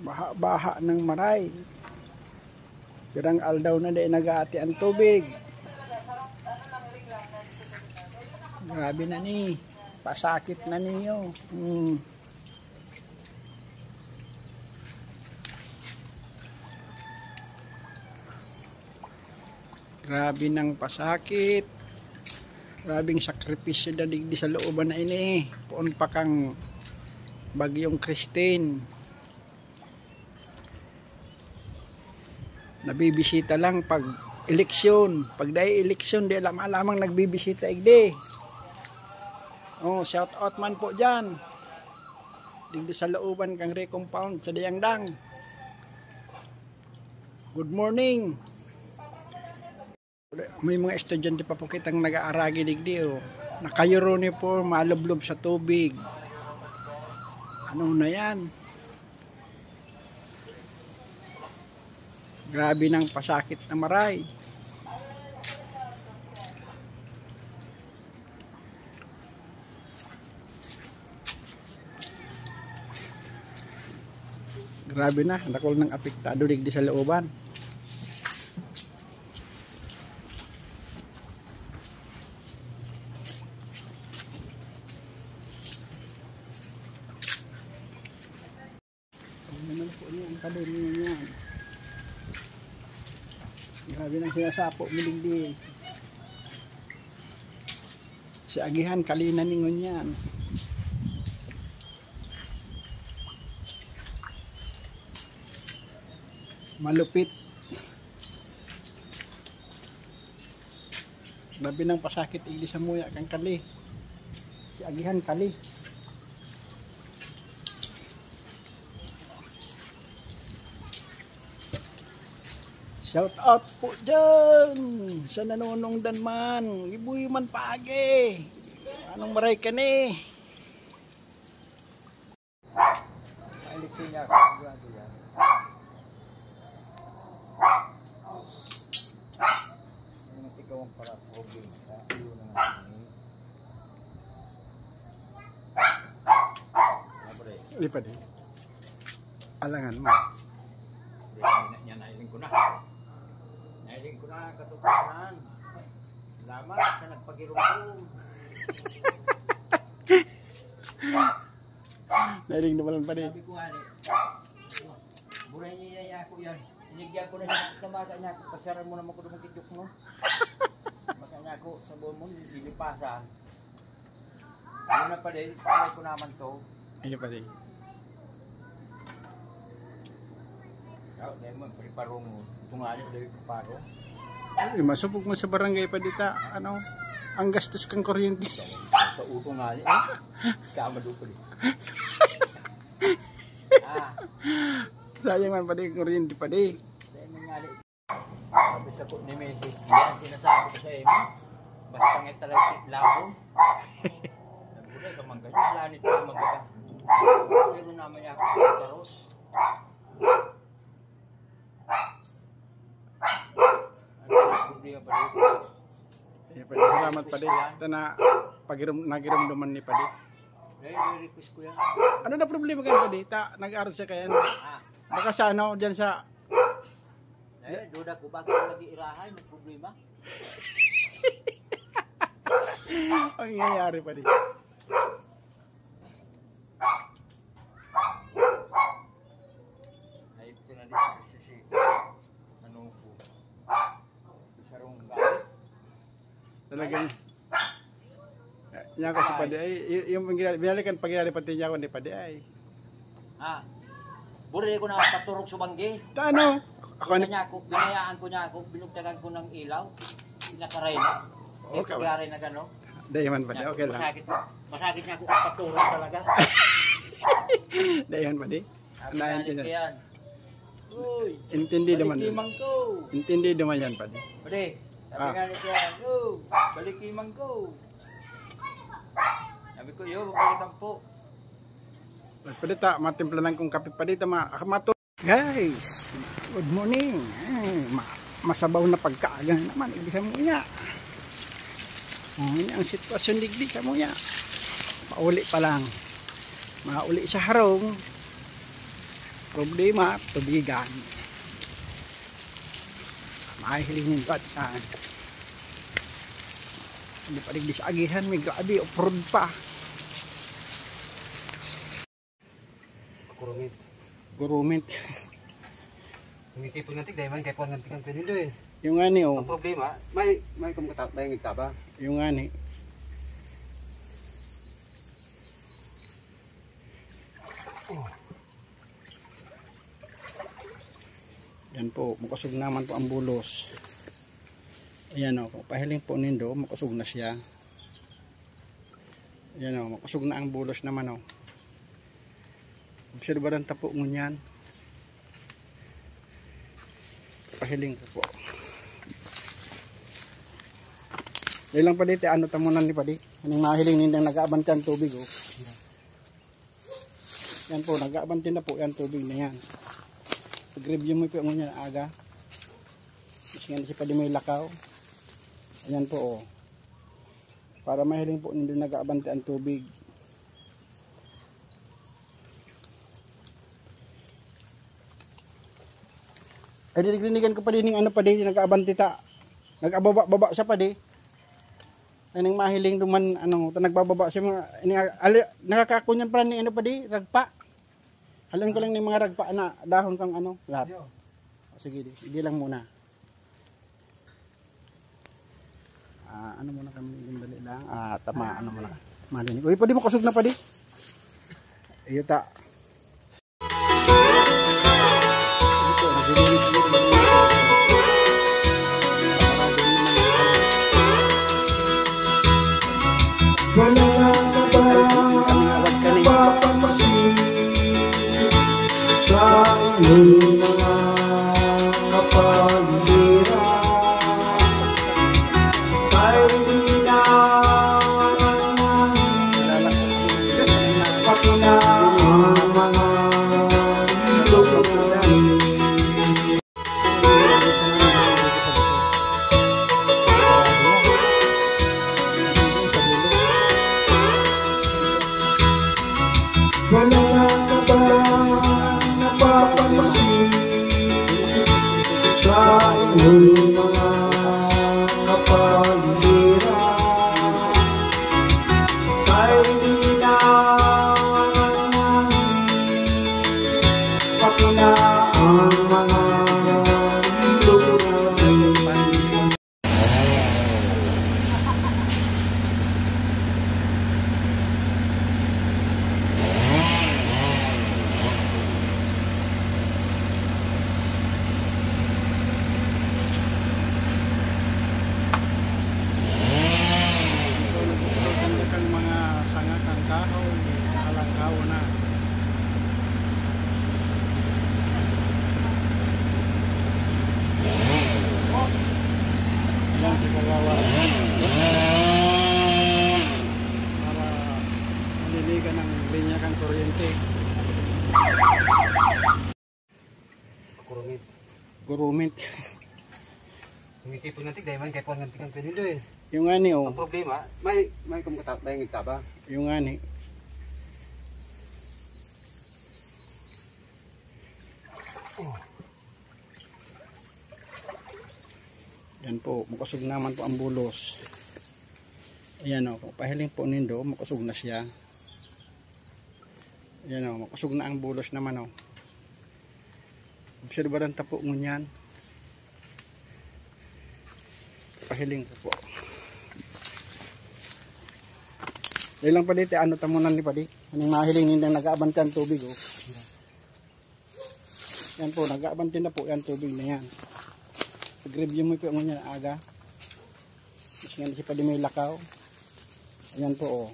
Baha-baha ng maray. Pirang aldaw na di nag-aati ang tubig. Grabe na ni. Pasakit na niyo. Grabe ng pasakit. Grabing sakripisyo na digdi sa looban na ini. Puon pa kang bagyong Christine. Nabibisita lang pag eleksyon. Pag dahil eleksyon, di alam-alamang nagbibisita igdi. Oh, shout out man po dyan. Digdi sa looban kang re-compound sa Dayangdang. Good morning. May mga estudyante pa po kitang nag-aaragi digdi. Oh. Naka-uniform, malublob sa tubig. Ano na yan? Grabe ng pasakit na maray. Grabe na, nakol ng apektado digdi sa looban. Ano po niya ang kademya niya. Grabe nang sinasapo miligdi. Si agihan kalina ningon yan. Malupit. Grabe nang pasakit igdi sa muya kang kali. Si agihan kali. Shout out po dyan sa nanunungdan man. Ibuy man pagi. Anong maray ka ni? Eleksyon niya, sigurado yan. Yung ikaw ang para problem sa iyo na natin. Hindi pa din. Alangan mo. Hindi, nailing ko na. Nailing ko na katuparan. Salamat sa nagpagirong-irong. Nailing na palang pa din. Sabi ko nga buray niya ako yan. Inigyan ko na niya sa maga niya ako. Pasyaran mo naman ko naman kityok mo. Baka niya ako sa buwan mo, lilipasan. Ano na pa din, palay ko naman to. Ayun pa din. Kaya dahil mo, preparo mo. Tungali dahil preparo. Ay, masupog mo sa barangay pa dita. Ano? Ang gastos kang kuryente. Sa utong nga niya. Kamado ko din. Sayang man pa din kuryente pa din. Dahil nangyari. Sabi sa po ni Messi, yan sinasabi ko sa Emi. Basta nga talaga labo. Nagulay ka man ganyan. Lanit ko magbaga. Pero naman niya ako karos. Ano problema pa rin? Ayun pa din. Salamat pa din. Ito na nagiramdaman ni pa din. Very request ko yan. Ano na problema kayo pa din? Nag-aaral siya kaya. Baka sa ano, dyan sa... Duda ko, bakit lagi irahay? May problema? Ang nangyayari pa din. Ay, ito na din sa ano po. Isarong gawin. Talagang... Niya kasi pa di ay, yung binalikan pag-ginali pati niya ako ni pa di ay. Buri ko na paturok sumanggi. Ano? Ako Binayaan ko niya ako, binugtagan ko ng ilaw. Pinakaray na. Okay. Pagkari na gano'n. Dayaman pa di, okay lang. Masakit niya ako ang paturok talaga. Dayaman pa di. Naintindihan. Yan. Uy, Intindi naman. balikimang ko. Intindi naman yan pa di. Pwede. Sabi nga niya siya, balikimang ko. Sabi ko, balikan po. Pwede ta, matimplanan kong kape pa dito, mato. Guys, good morning. Masabaw na pagkaaga naman, hindi sa muya. Yan ang sitwasyon digdi sa muya. Pauli pa lang. Mauli sa harong. Problema, tubigan. Mahihilingin ka dyan. Hindi pa rin sa agihan, may grabe, off-road pa. Gurumit. Inisipon natin dahil man kaya po nantikan pa nito eh. Yung nga ni, Ang problema, may kumukata, may nagtaba. yung nga ni. Yan po, makusog naman po ang bulos. Ayan o, pahiling po nindo, makusog na siya. Ayan o, makusog na ang bulos naman o. Obserbaran tapo mo yan. Pahiling ko po. Yan lang pa dito, ano tamunan ni padi. Anong mahiling nindang nag-aabanti ang tubig o. Yan po, nag-aabanti na po yan tubig na yan. Pag-review mo po yung niya aga. Kasi nga si padi may lakaw. Ayan po o. Para mahiling po nindang nag-aabanti ang tubig. Ay dinignigan ko pa din ng ano pa din nag-aabanti ta. Nag-ababa sa pa di. Ay nang mahiling duman ano, nagbababa siya mga nakakakunyan pa ni ano pa di, ragpa. Alam ko lang ni mga ragpa na dahon kang ano, lahat. Sige, hindi lang muna. Ano muna kami dali lang. Tama ano muna. Malinig. Uy, pwede mo kusog na pa di. Iyo ta. Wala na ba napapansin sa iyong mga kapaliran? Ay di na pati na ang mga luparan. Wala na ba napapansin sa iyong mga kapaliran? Ay di na pati na ang mga luparan. Mga sanga kang kahoy, halangkaw na. Yan si Kagawa. Para maniligan ng linya kang kuryente. Gurumit. Inisipon natin dahil man kaya po nantikan pa nito eh. Yung nga ni, Ang problema, may kumukata, may nagtaba. yung nga ni. Yan po, makusog naman po ang bulos. Ayan o, pahiling po nindo, makusog na siya. Ayan o, makusog na ang bulos naman o. Obserbaran tapo mo yan. Pahiling ko po. Yan lang pa dito, ano tamunan ni padi. Anong mahiling nindang nag-aabanti ang tubig o. Yan po, nag-aabanti na po yan tubig na yan. Pag-review mo po yung niya aga. Kasi nga si padi may lakaw. Ayan po o.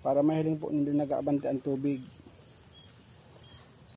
Para mahiling po nindang nag-aabanti ang tubig.